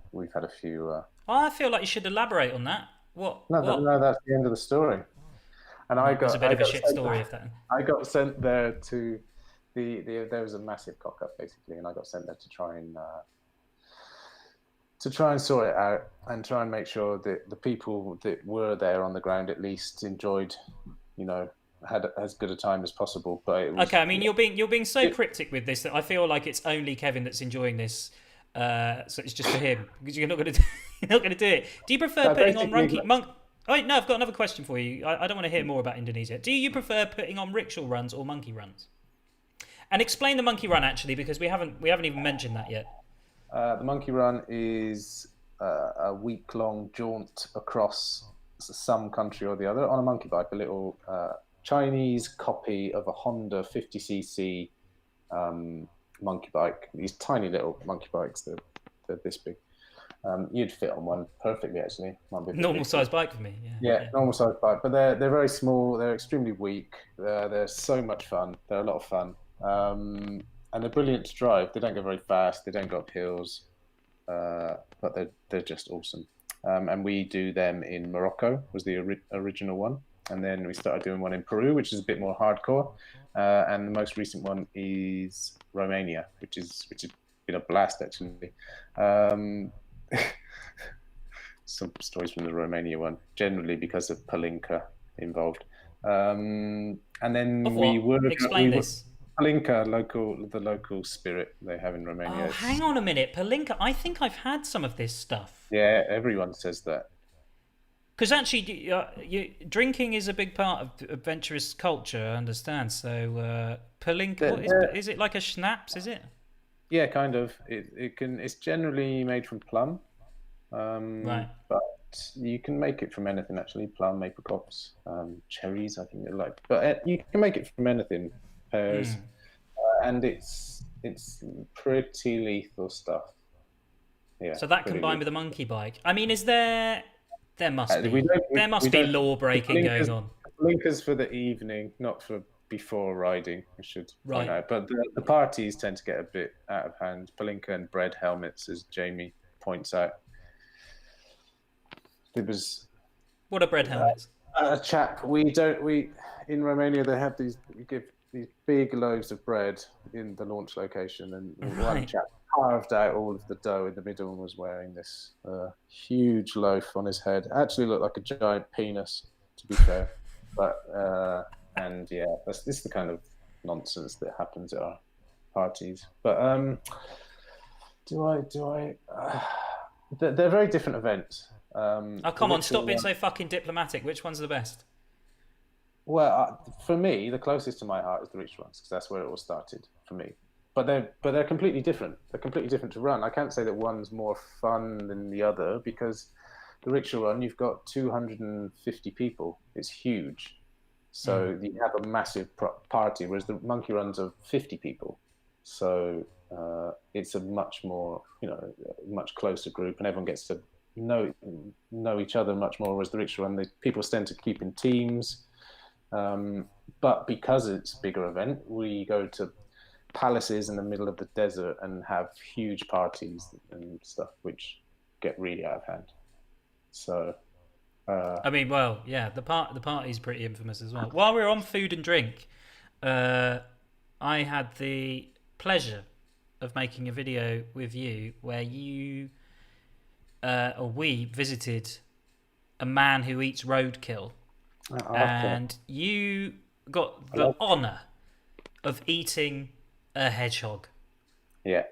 A: I feel like you should elaborate on that. What?
B: No, that's the end of the story. And
A: it's a bit of a shit story of that.
B: I got sent there to there was a massive cock up basically, and I got sent there to try and sort it out and try and make sure that the people that were there on the ground at least enjoyed, you know, had as good a time as possible. But it was,
A: okay, I mean, you're being so cryptic with this that I feel like it's only Kevin that's enjoying this. So it's just for him, because you're not going to do it. Do you prefer putting on monk? Oh wait, no, I've got another question for you. I don't want to hear more about Indonesia. Do you prefer putting on rickshaw runs or monkey runs? And explain the monkey run actually, because we haven't even mentioned that yet.
B: The monkey run is a week-long jaunt across some country or the other on a monkey bike, a little Chinese copy of a Honda 50cc monkey bike. These tiny little monkey bikes, they're this big. You'd fit on one perfectly, actually.
A: Normal size bike for me.
B: Yeah, normal size bike, but they're very small. They're extremely weak. They're so much fun. They're a lot of fun. they're brilliant to drive. They don't go very fast. They don't go up hills, but they're just awesome. And we do them in Morocco, was the original one, and then we started doing one in Peru, which is a bit more hardcore. And the most recent one is Romania, which has been a blast actually. Some stories from the Romania one, generally because of Palinka involved. And then
A: Explain this.
B: Palinka, the local spirit they have in Romania.
A: Oh, hang on a minute. Palinka, I think I've had some of this stuff.
B: Yeah, everyone says that.
A: Because actually, drinking is a big part of adventurous culture, I understand. So, Palinka, is it like a schnapps, is it?
B: Yeah, kind of. It's generally made from plum.
A: Right.
B: But you can make it from anything actually. Plum, apricots, cherries, I think they like. But you can make it from anything. Pears. And it's pretty lethal stuff. Yeah.
A: So that combined with a monkey bike. I mean, there must be law breaking going on.
B: Blinkers for the evening, not for before riding, I should point out. But the parties tend to get a bit out of hand. Palinka and bread helmets, as Jamie points out.
A: What are bread helmets?
B: A chap, in Romania they have we give these big loaves of bread in the launch location, and one chap carved out all of the dough in the middle and was wearing this huge loaf on his head. Actually looked like a giant penis, to be fair. But and yeah, this is the kind of nonsense that happens at our parties. But they're very different events.
A: Come on, stop being so fucking diplomatic. Which one's the best?
B: Well, for me, the closest to my heart is the Rickshaw Runs, because that's where it all started for me. But they're completely different. They're completely different to run. I can't say that one's more fun than the other, because the Rickshaw Run, you've got 250 people. It's huge. So you have a massive party, whereas the monkey runs are 50 people. So it's a much more, much closer group, and everyone gets to know each other much more. Whereas the Rickshaw Run, people tend to keep in teams. But because it's a bigger event, we go to palaces in the middle of the desert and have huge parties and stuff, which get really out of hand. So,
A: I mean, well, yeah, the party's pretty infamous as well. While we're on food and drink, I had the pleasure of making a video with you where we visited a man who eats roadkill. And you got the honour of eating a hedgehog.
B: Yeah.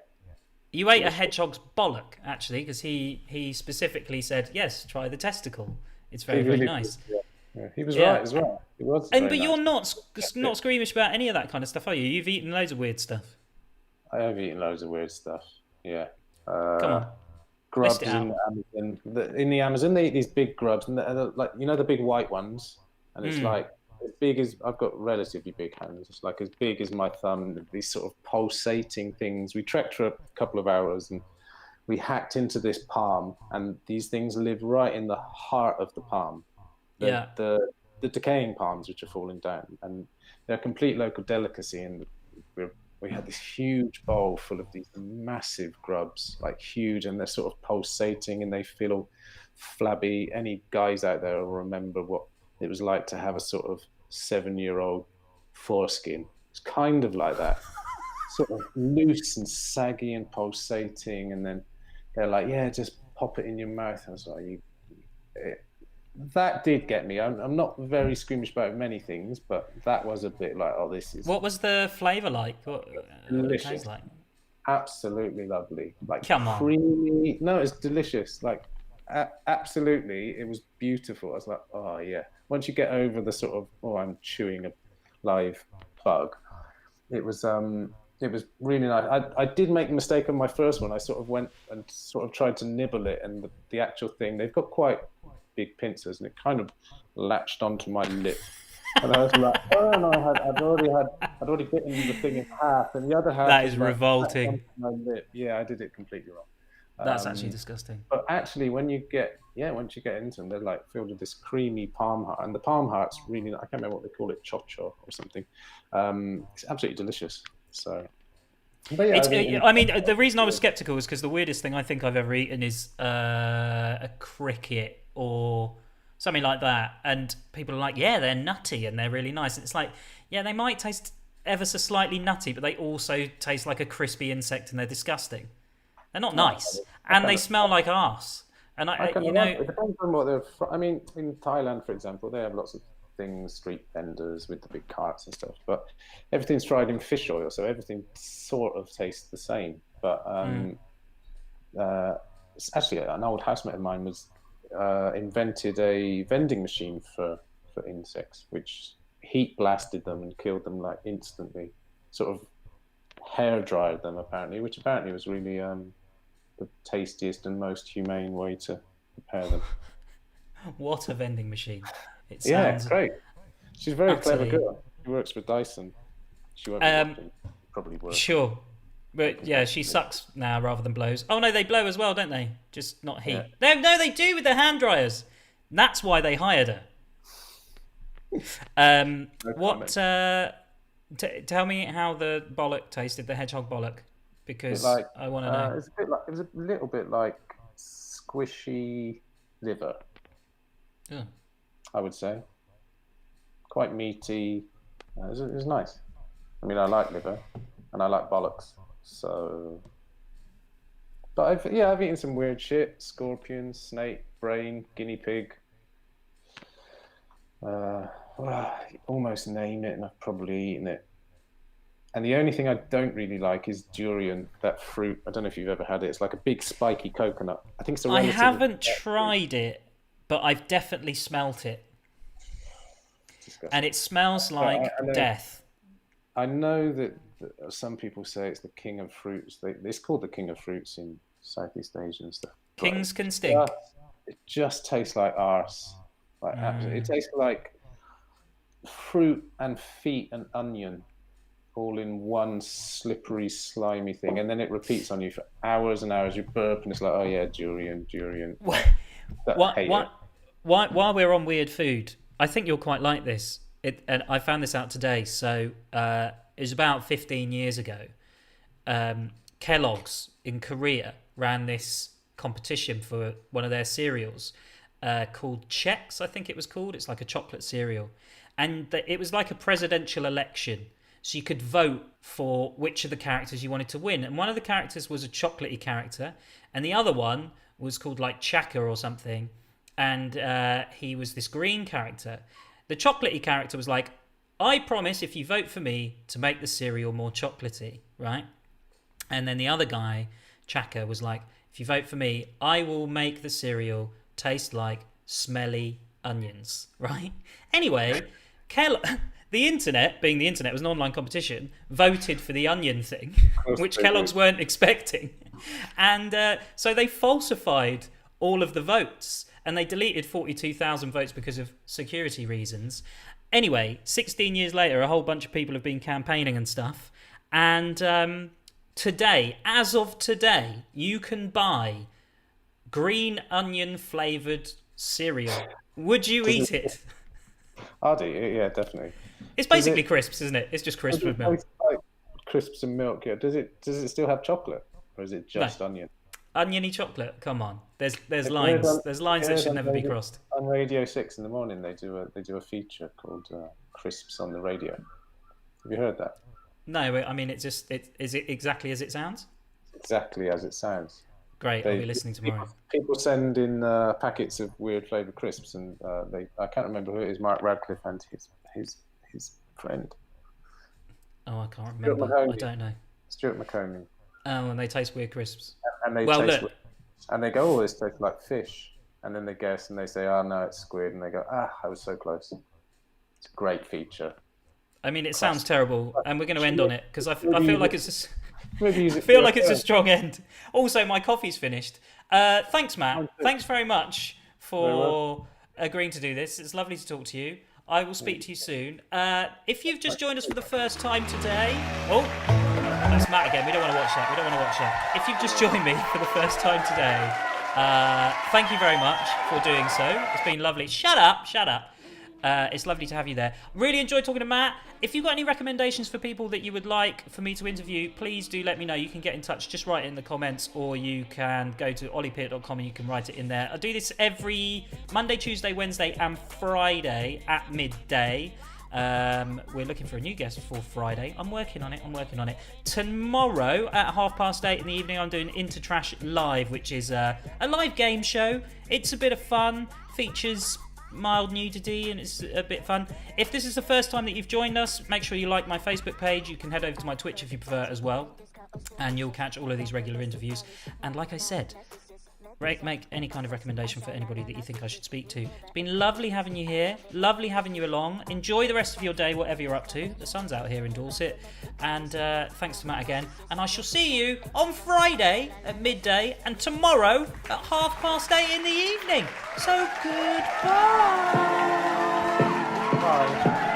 A: You ate a hedgehog's bollock, actually, because he specifically said, yes, try the testicle. It's very, very nice.
B: Yeah. He was right as well. He was
A: but nice. You're not squeamish about any of that kind of stuff, are you? You've eaten loads of weird stuff.
B: I have eaten loads of weird stuff, yeah.
A: Come on.
B: Grubs in the Amazon. In the Amazon, they eat these big grubs, and they're like, the big white ones. And it's like as big as, I've got relatively big hands. It's like as big as my thumb. These sort of pulsating things. We trekked for a couple of hours and we hacked into this palm, and these things live right in the heart of the palm. The decaying palms which are falling down, and they're a complete local delicacy. And we had this huge bowl full of these massive grubs, like huge, and they're sort of pulsating and they feel all flabby. Any guys out there will remember what it was like to have a sort of 7-year-old foreskin. It's kind of like that, sort of loose and saggy and pulsating. And then they're like, yeah, just pop it in your mouth. I was like, that did get me. I'm not very squeamish about many things, but that was a bit like, oh, this is...
A: What was the flavour like? What
B: delicious.
A: It tastes like?
B: Absolutely lovely. Like
A: Come on.
B: Creamy. No, it's delicious. Like, absolutely, it was beautiful. I was like, oh yeah. Once you get over the sort of, oh, I'm chewing a live bug, it was really nice. I did make a mistake on my first one. I sort of went and sort of tried to nibble it, and the actual thing, they've got quite big pincers, and it kind of latched onto my lip. And I was like, oh no, I'd already bitten the thing in half, and the other half.
A: That is revolting.
B: My lip. Yeah, I did it completely wrong.
A: That's actually disgusting.
B: But actually, once you get into them, they're like filled with this creamy palm heart, and the palm heart's really, I can't remember what they call it, chocho or something. It's absolutely delicious. So But yeah,
A: I mean, the reason I was skeptical is because the weirdest thing I think I've ever eaten is a cricket or something like that, and people are like, "Yeah, they're nutty and they're really nice." And it's like, yeah, they might taste ever so slightly nutty, but they also taste like a crispy insect, and they're disgusting. They're not nice, and they smell like arse. And
B: it depends on what they're. I mean, in Thailand, for example, they have lots of things, street vendors with the big carts and stuff. But everything's fried in fish oil, so everything sort of tastes the same. But actually, an old housemate of mine was invented a vending machine for insects, which heat blasted them and killed them like instantly. Sort of hair dried them apparently, which apparently was really the tastiest and most humane way to prepare them.
A: What a vending machine! It
B: Yeah,
A: sounds
B: great. She's a very
A: utterly-
B: clever girl. She works with Dyson. She won't be watching. Probably works.
A: sure, but yeah, she sucks now rather than blows. Oh no, they blow as well, don't they? Just not heat.
B: Yeah.
A: No, they do with their hand dryers. That's why they hired her. What? Tell me how the bollock tasted, the hedgehog bollock, because
B: Like,
A: I want to know.
B: it was a little bit like squishy liver,
A: Yeah.
B: I would say. Quite meaty. It was nice. I mean, I like liver, and I like bollocks. So, but I've eaten some weird shit: scorpion, snake, brain, guinea pig. Almost name it, and I've probably eaten it. And the only thing I don't really like is durian, that fruit. I don't know if you've ever had it. It's like a big spiky coconut. I think it's a
A: I
B: relative of
A: haven't
B: that fruit.
A: tried it, but I've definitely smelt it,
B: It's disgusting.
A: and it smells like
B: I know-
A: death.
B: I know that some people say it's the king of fruits. It's called the king of fruits in Southeast Asia and stuff. But
A: Kings can stink.
B: it just tastes like arse. Like absolutely. It tastes like fruit and feet and onion all in one slippery, slimy thing, and then it repeats on you for hours and hours. You burp, and it's like, oh yeah, durian.
A: While we're on weird food, I think you'll quite like this. And I found this out today. So it was about 15 years ago. Kellogg's in Korea ran this competition for one of their cereals called Chex, I think it was called. It's like a chocolate cereal. And it was like a presidential election. So you could vote for which of the characters you wanted to win. And one of the characters was a chocolatey character. And the other one was called like Chaka or something. And he was this green character. The chocolatey character was like, I promise if you vote for me to make the cereal more chocolatey, right? And then the other guy, Chaka, was like, if you vote for me, I will make the cereal taste like smelly onions, right? Anyway, the internet, being the internet, was an online competition, voted for the onion thing, which Kellogg's weren't expecting. And so they falsified all of the votes, and they deleted 42,000 votes because of security reasons. Anyway, 16 years later, a whole bunch of people have been campaigning and stuff. And today, as of today, you can buy green onion flavoured cereal. Would you eat it?
B: I'll do it, yeah, definitely.
A: It's basically crisps, isn't it? It's just crisps with milk.
B: Like crisps and milk, yeah. Does it still have chocolate? Or is it just onion?
A: Oniony chocolate, come on. There's lines. There's lines that should never be crossed.
B: On Radio 6 in the morning, they do a feature called Crisps on the Radio. Have you heard that?
A: No, I mean, is it exactly as it sounds?
B: Exactly as it sounds.
A: Great, I'll be listening tomorrow.
B: People send in packets of weird flavoured crisps, and I can't remember who it is, Mark Radcliffe and his friend.
A: Oh, I can't remember. I don't know.
B: Stuart McConey.
A: Oh, and they taste weird crisps.
B: And they taste weird. And they go, oh, this tastes like fish. And then they guess, and they say, oh, no, it's squid. And they go, I was so close. It's a great feature.
A: I mean, it sounds terrible, and we're going to end on it, because I feel like it's a strong end. Also, my coffee's finished. Thanks, Matt. Thanks very much for agreeing to do this. It's lovely to talk to you. I will speak to you soon. If you've just joined us for the first time today... Oh, that's Matt again. We don't want to watch that. If you've just joined me for the first time today, thank you very much for doing so. It's been lovely. Shut up. It's lovely to have you there. Really enjoyed talking to Matt. If you've got any recommendations for people that you would like for me to interview, please do let me know. You can get in touch, just write it in the comments, or you can go to olliepeart.com and you can write it in there. I do this every Monday, Tuesday, Wednesday and Friday at midday. We're looking for a new guest for Friday. I'm working on it. Tomorrow at 8:30 in the evening, I'm doing InterTrash Live, which is a live game show. It's a bit of fun, features mild nudity, and it's a bit fun. If this is the first time that you've joined us, make sure you like my Facebook page. You can head over to my Twitch if you prefer as well, and you'll catch all of these regular interviews. And like I said, make any kind of recommendation for anybody that you think I should speak to. It's been lovely having you here, lovely having you along. Enjoy the rest of your day, whatever you're up to. The sun's out here in Dorset. And thanks to Matt again. And I shall see you on Friday at midday and tomorrow at 8:30 in the evening. So goodbye.
B: Bye.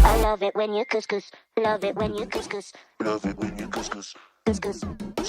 D: I love it when you couscous. Love it when you couscous. Love it when you couscous. Couscous.